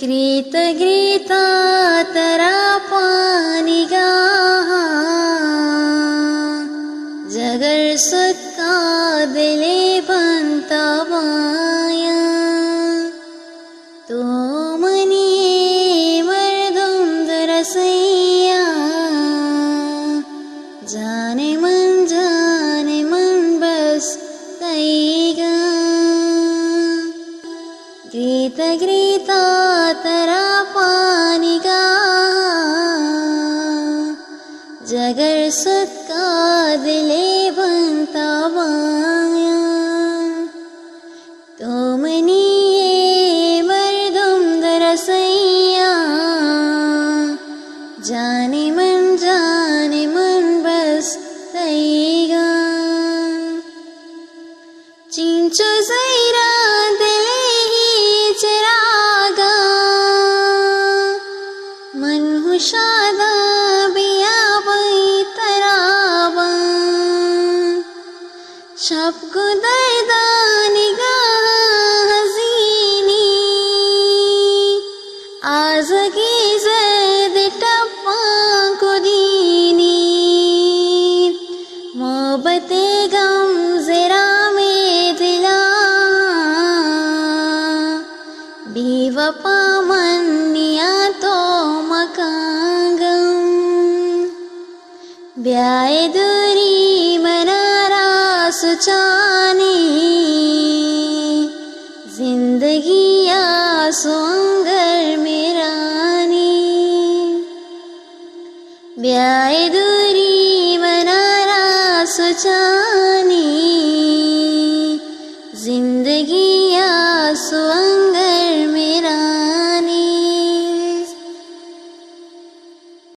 ग्रीत ग्रीता तरा पानी गाहा जगर सुत्का दिले बनता बाया तो मनी मर्दुम दरसैया जाने मन बस तैगा ग्रीत ग्रीता तरा पानी गा जगर सुत्का दिले बनता बाया तो मनी मर्दुम दरसैया जाने मन बस तैगा चिंचो जैरा दिले ही चरागा मन हुशादा बिया बई तराबा शब को दर्दा निगाह हसीनी आज़गी ज़र्द टप्पा को दीनी मोहब्बते गम ज़रा में दिला बेवफा मन्निया तो मकांगम ब्याए दूरी मनारा सुचाने जिंदगी